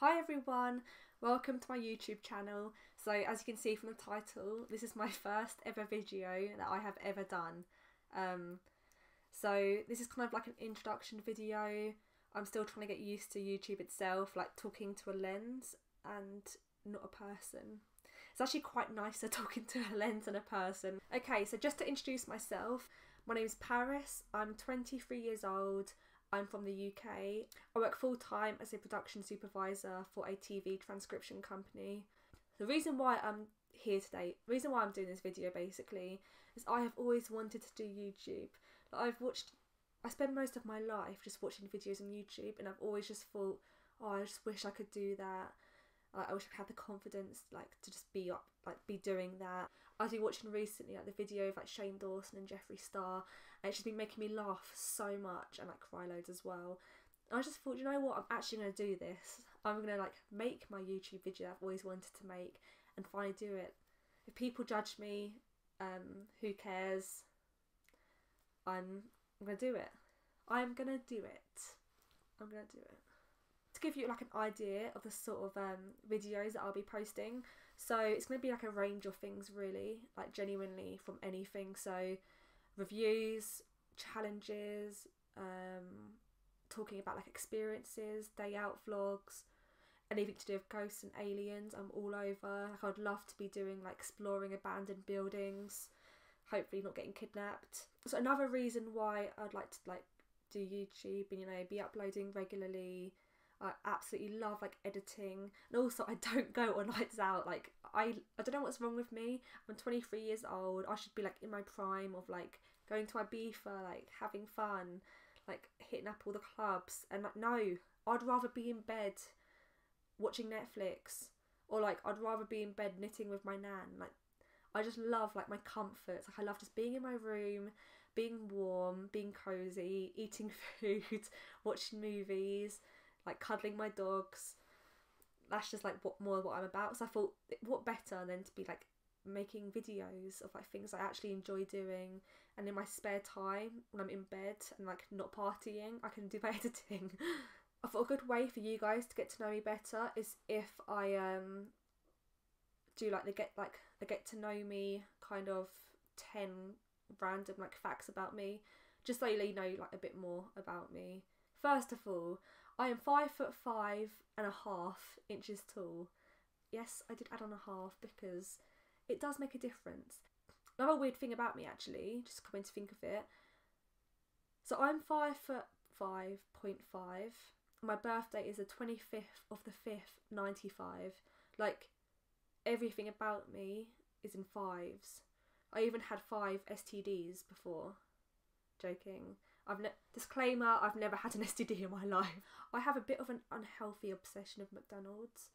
Hi everyone, welcome to my YouTube channel. So as you can see from the title, this is my first ever video that I have ever done. So this is kind of like an introduction video. I'm still trying to get used to YouTube itself, like talking to a lens and not a person. It's actually quite nicer talking to a lens than a person. Okay, so just to introduce myself, my name is Paris, I'm 23 years old. I'm from the UK. I work full-time as a production supervisor for a TV transcription company. The reason why I'm here today, the reason why I'm doing this video basically, is I have always wanted to do YouTube. Like I spend most of my life just watching videos on YouTube, and I've always just thought, oh, I just wish I could do that. I wish I had the confidence to just be doing that. I've been watching recently the video of Shane Dawson and Jeffree Star, and it's just been making me laugh so much and cry loads as well. And I just thought, you know what, I'm actually going to do this. I'm going to make my YouTube video that I've always wanted to make and finally do it. If people judge me, who cares? I'm going to do it. I'm going to do it. I'm going to do it. To give you an idea of the sort of videos that I'll be posting, so it's going to be a range of things really, genuinely from anything. So reviews, challenges, talking about experiences, day out vlogs, anything to do with ghosts and aliens. I'm all over. I'd love to be doing exploring abandoned buildings, hopefully not getting kidnapped. So another reason why I'd like to do YouTube and be uploading regularly. I absolutely love editing, and also I don't go on nights out. I don't know what's wrong with me. I'm 23 years old. I should be in my prime of going to Ibiza, having fun, hitting up all the clubs. And no, I'd rather be in bed watching Netflix, or I'd rather be in bed knitting with my nan. I just love my comforts. I love just being in my room, being warm, being cozy, eating food, watching movies, cuddling my dogs. That's just what I'm about. So I thought, what better than to be making videos of things I actually enjoy doing, and in my spare time when I'm in bed and not partying, I can do my editing. I thought a good way for you guys to get to know me better is if I do the get to know me kind of 10 random facts about me, just so you know a bit more about me. First of all, I am 5'5.5" tall. Yes, I did add on a half because it does make a difference. Another weird thing about me actually, just coming to think of it. So I'm 5'5.5". My birthday is the 25th of the 5th, 95. Everything about me is in fives. I even had 5 STDs before. Joking. Disclaimer, I've never had an STD in my life. I have a bit of an unhealthy obsession of McDonald's.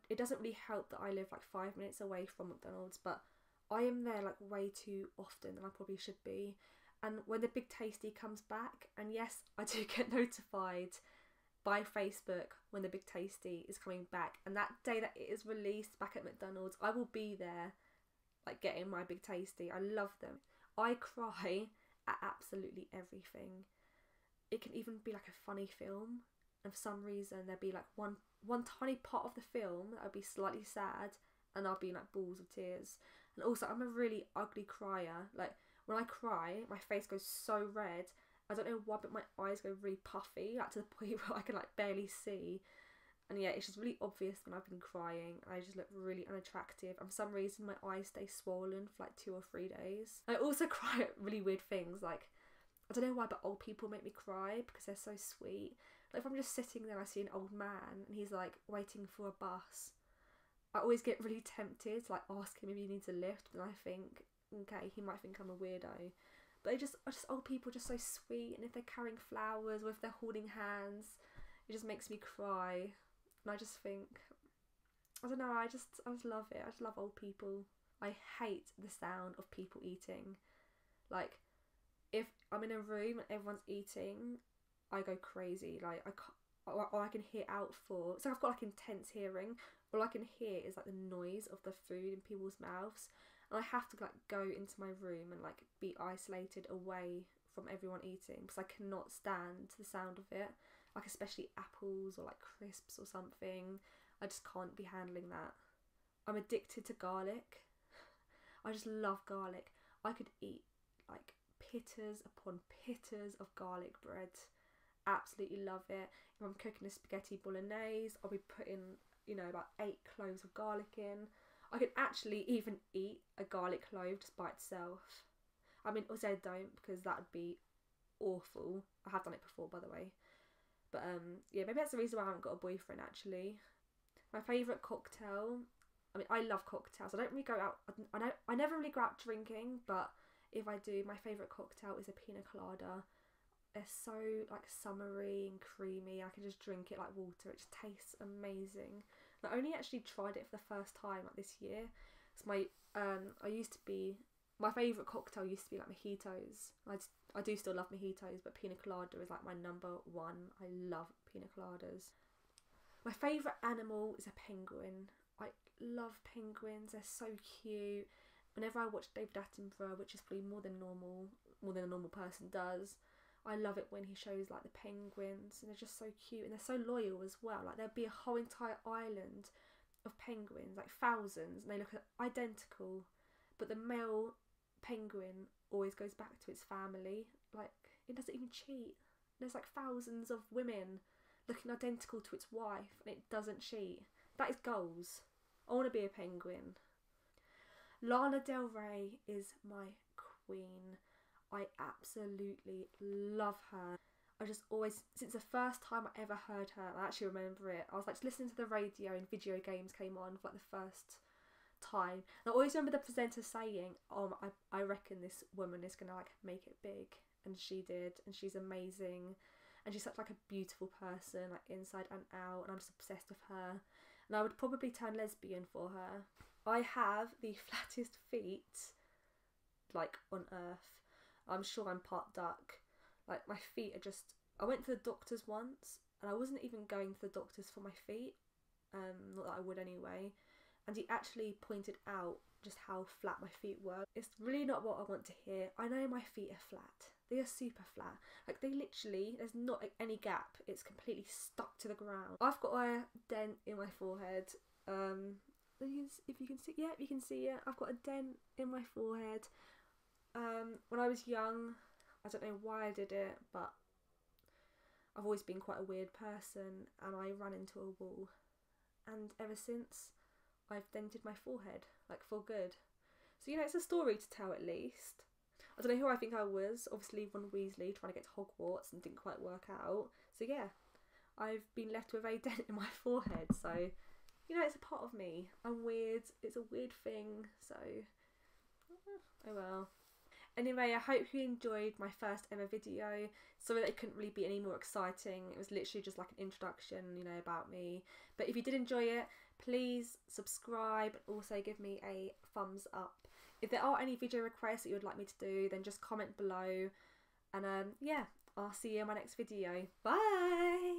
It doesn't really help that I live 5 minutes away from McDonald's, but I am there way too often than I probably should be. And when the Big Tasty comes back, and yes, I do get notified by Facebook when the Big Tasty is coming back, and that day that it is released back at McDonald's, I will be there getting my Big Tasty. I love them. I cry at absolutely everything. It can even be a funny film, and for some reason there'd be one tiny part of the film that would be slightly sad, and I'll be in balls of tears. And also, I'm a really ugly crier. When I cry, my face goes so red. I don't know why, but my eyes go really puffy, to the point where I can barely see. And yeah, it's just really obvious when I've been crying. I just look really unattractive, and for some reason my eyes stay swollen for 2 or 3 days. I also cry at really weird things, I don't know why, but old people make me cry because they're so sweet. If I'm just sitting there, I see an old man and he's waiting for a bus, I always get really tempted to ask him if he needs a lift, and I think, okay, he might think I'm a weirdo. But just old people are just so sweet, and if they're carrying flowers or if they're holding hands, it just makes me cry. And I just think, I don't know, I just love it. I just love old people. I hate the sound of people eating. If I'm in a room and everyone's eating, I go crazy. I can hear out for. So I've got intense hearing. All I can hear is the noise of the food in people's mouths, and I have to go into my room and be isolated away from everyone eating because I cannot stand the sound of it. like especially apples or like crisps or something. I just can't be handling that. I'm addicted to garlic. I just love garlic. I could eat like pitters upon pitters of garlic bread. Absolutely love it. If I'm cooking a spaghetti bolognese, I'll be putting, you know, about 8 cloves of garlic in. I could actually even eat a garlic clove just by itself. I mean, also I don't, because that would be awful. I have done it before, by the way. But yeah, maybe that's the reason why I haven't got a boyfriend, actually. My favourite cocktail, I mean, I love cocktails. I don't really go out, I never really go out drinking, but if I do, my favourite cocktail is a pina colada. They're so like summery and creamy. I can just drink it like water. It just tastes amazing. And I only actually tried it for the first time like this year. It's my my favourite cocktail used to be like mojitos. I do still love mojitos, but pina colada is like my number one. I love pina coladas. My favourite animal is a penguin. I love penguins. They're so cute. Whenever I watch David Attenborough, which is probably more than a normal person does, I love it when he shows like the penguins, and they're just so cute and they're so loyal as well. Like there'd be a whole entire island of penguins, like thousands, and they look identical, but the male penguin always goes back to its family. Like it doesn't even cheat. There's like thousands of women looking identical to its wife, and it doesn't cheat. That is goals. I want to be a penguin. Lana Del Rey is my queen. I absolutely love her. I just always, since the first time I ever heard her, I actually remember it, I was like just listening to the radio and video games came on for like the first time. And I always remember the presenter saying, oh, I reckon this woman is going to like make it big. And she did, and she's amazing. And she's such like a beautiful person, like inside and out, and I'm just obsessed with her. And I would probably turn lesbian for her. I have the flattest feet like on earth. I'm sure I'm part duck. Like my feet are just, I went to the doctors once and I wasn't even going to the doctors for my feet, not that I would anyway, and he actually pointed out just how flat my feet were. It's really not what I want to hear. I know my feet are flat. They are super flat. Like they literally, there's not any gap. It's completely stuck to the ground. I've got a dent in my forehead. If you can see, yeah, you can see it. I've got a dent in my forehead. When I was young, I don't know why I did it, but I've always been quite a weird person, and I ran into a wall, and ever since I've dented my forehead, like for good. So you know, it's a story to tell at least. I don't know who I think I was, obviously Ron Weasley trying to get to Hogwarts and didn't quite work out. So yeah, I've been left with a dent in my forehead, so you know, it's a part of me. I'm weird, it's a weird thing, so oh well. Anyway, I hope you enjoyed my first ever video. Sorry that it couldn't really be any more exciting. It was literally just like an introduction, you know, about me. But if you did enjoy it, please subscribe and also give me a thumbs up. If there are any video requests that you would like me to do, then just comment below. And yeah, I'll see you in my next video. Bye!